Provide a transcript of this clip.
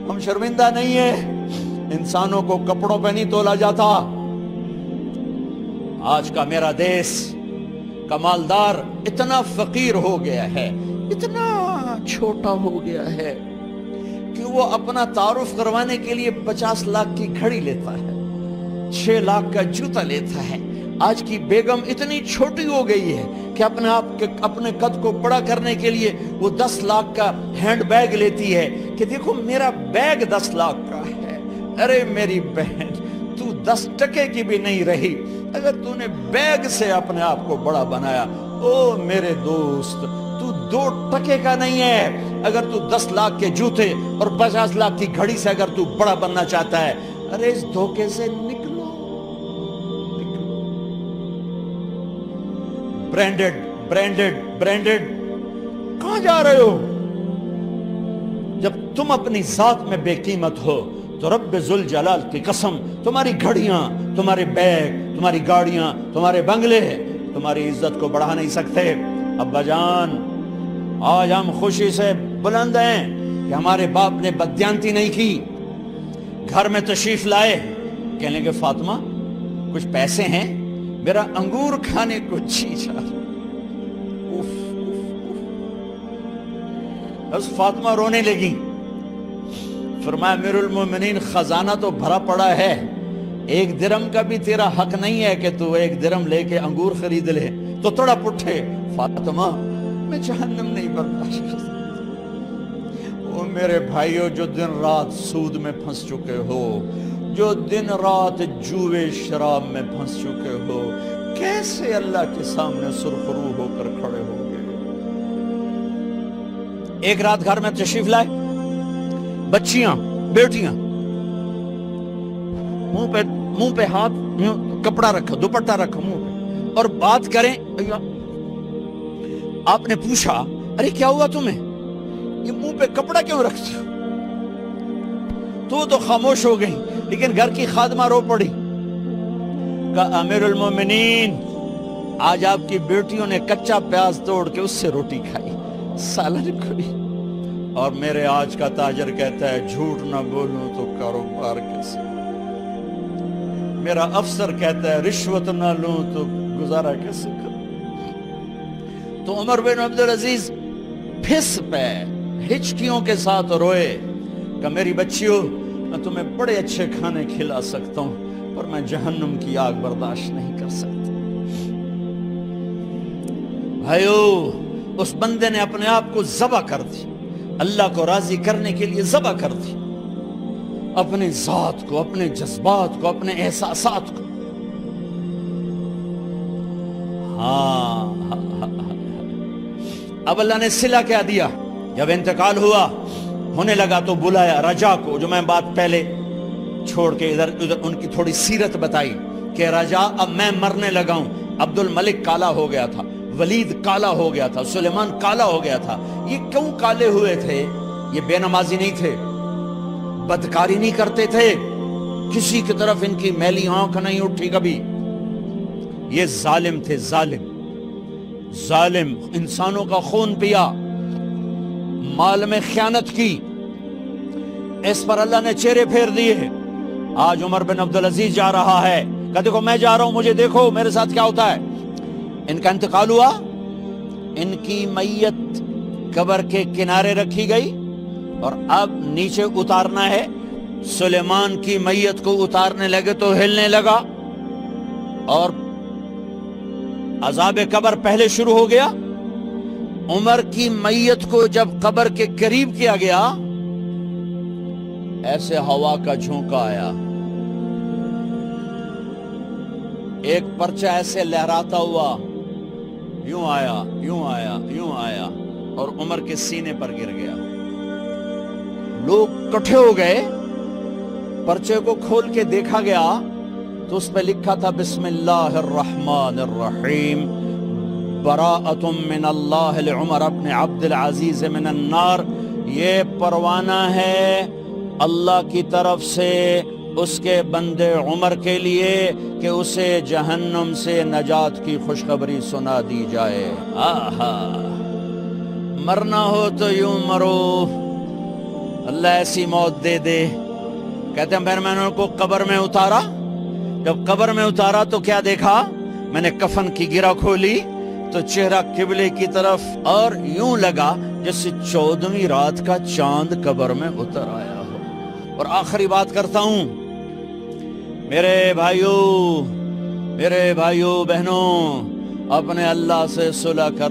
ہم شرمندہ نہیں ہیں، انسانوں کو کپڑوں پہ نہیں تولا جاتا۔ آج کا میرا دیس کا مالدار اتنا فقیر ہو گیا ہے، اتنا چھوٹا ہو گیا ہے کہ وہ اپنا تعارف کروانے کے لیے 50 لاکھ کی گھڑی لیتا ہے، 6 لاکھ کا جوتا لیتا ہے۔ آج کی بیگم اتنی چھوٹی ہو گئی ہے کہ اپنے قد کو بڑا کرنے کے لیے وہ 10 لاکھ کا ہینڈ بیگ لیتی ہے کہ دیکھو میرا بیگ 10 لاکھ کا ہے۔ ارے میری بہن، تو 10 ٹکے کی بھی نہیں رہی اگر تو نے بیگ سے اپنے آپ کو بڑا بنایا۔ او میرے دوست، تو 2 ٹکے کا نہیں ہے اگر تو 10 لاکھ کے جوتے اور 50 لاکھ کی گھڑی سے اگر تو بڑا بننا چاہتا ہے۔ ارے اس دھوکے سے نکلو۔ برینڈڈ برینڈڈ برینڈڈ، کہاں جا رہے ہو؟ جب تم اپنی ذات میں بے قیمت ہو تو رب ذوالجلال کی قسم، تمہاری گھڑیاں، تمہارے بیگ، تمہاری گاڑیاں، تمہارے بنگلے تمہاری عزت کو بڑھا نہیں سکتے۔ ابا جان، آج ہم خوشی سے بلند ہیں کہ ہمارے باپ نے بددیانتی نہیں کی۔ گھر میں تشریف لائے، کہنے لگے فاطمہ کچھ پیسے ہیں، میرا انگور کھانے کو جی چاہ رہا۔ بس فاطمہ رونے لگی۔ فرمایا امیر المومنین، خزانہ تو بھرا پڑا ہے، 1 درم کا بھی تیرا حق نہیں ہے کہ تو 1 درم لے کے انگور خرید لے۔ تو تڑپ اٹھے، فاطمہ میں جہنم نہیں برداشت کر سکتا۔ وہ میرے بھائیوں جو دن رات سود میں پھنس چکے ہو، جو دن رات جوئے شراب میں پھنس چکے ہو، کیسے اللہ کے سامنے سرخرو ہو کر کھڑے ہو گئے؟ ایک رات گھر میں تشریف لائے، بچیاں، بیٹیاں، منہ پہ ہاتھ، کپڑا رکھا، دوپٹہ رکھا منہ پہ، اور بات کریں۔ آپ نے پوچھا ارے کیا ہوا تمہیں، یہ منہ پہ کپڑا کیوں رکھتے ہو؟ تو خاموش ہو گئی، لیکن گھر کی خادمہ رو پڑی۔ کہا امیر المومنین، آج آپ کی بیٹیوں نے کچا پیاز توڑ کے اس سے روٹی کھائی، سالن کھائی، اور میرے آج کا تاجر کہتا ہے جھوٹ نہ بولوں تو کاروبار کیسے؟ میرا افسر کہتا ہے رشوت نہ لوں تو گزارا کیسے کروں؟ تو عمر بن عبدالعزیز پھس پہ ہچکیوں کے ساتھ روئے کہ میری بچیوں، میں تمہیں بڑے اچھے کھانے کھلا سکتا ہوں پر میں جہنم کی آگ برداشت نہیں کر سکتا۔ بھائیو، اس بندے نے اپنے آپ کو ذبح کر دی، اللہ کو راضی کرنے کے لیے ذبح کر دی، اپنی ذات کو، اپنے جذبات کو، اپنے احساسات کو۔ اب اللہ نے صلہ کیا دیا؟ جب انتقال ہوا، ہونے لگا تو بلایا رجا کو، جو میں بات پہلے چھوڑ کے ادھر ان کی تھوڑی سیرت بتائی کہ رجا اب میں مرنے لگا ہوں۔ عبد الملک کالا ہو گیا تھا، ولید کالا ہو گیا تھا، سلیمان کالا ہو گیا تھا۔ یہ کیوں کالے ہوئے تھے؟ یہ بے نمازی نہیں تھے، بدکاری نہیں کرتے تھے، کسی کی طرف ان کی میلی آنکھ نہیں اٹھی کبھی۔ یہ ظالم تھے، ظالم ظالم، انسانوں کا خون پیا، مال میں خیانت کی، اس پر اللہ نے چہرے پھیر دیے۔ آج عمر بن عبدالعزیز جا رہا ہے کہ دیکھو میں جا رہا ہوں، مجھے دیکھو میرے ساتھ کیا ہوتا ہے۔ ان کا انتقال ہوا، ان کی میت قبر کے کنارے رکھی گئی، اور اب نیچے اتارنا ہے۔ سلیمان کی میت کو اتارنے لگے تو ہلنے لگا، اور عذاب قبر پہلے شروع ہو گیا۔ عمر کی میت کو جب قبر کے قریب کیا گیا، ایسے ہوا کا جھونکا آیا، ایک پرچہ ایسے لہراتا ہوا، یوں آیا، یوں آیا، یوں آیا، اور عمر کے سینے پر گر گیا۔ لوگ کٹھے ہو گئے، پرچے کو کھول کے دیکھا گیا تو اس پہ لکھا تھا بسم اللہ الرحمن الرحیم، براءۃ من اللہ لعمر بن عبد العزیز من النار۔ یہ پروانہ ہے اللہ کی طرف سے اس کے بندے عمر کے لیے کہ اسے جہنم سے نجات کی خوشخبری سنا دی جائے۔ آہا، مرنا ہو تو یوں مرو، اللہ ایسی موت دے دے. کہتے ہیں پھر میں نے ان کو قبر میں اتارا. جب قبر میں اتارا تو کیا دیکھا؟ میں نے کفن کی گرہ کھولی تو چہرہ قبلے کی طرف، اور یوں لگا جیسے 14ویں رات کا چاند قبر میں اتر آیا ہو. اور آخری بات کرتا ہوں، میرے بھائیوں بہنوں، اپنے اللہ سے صلح کر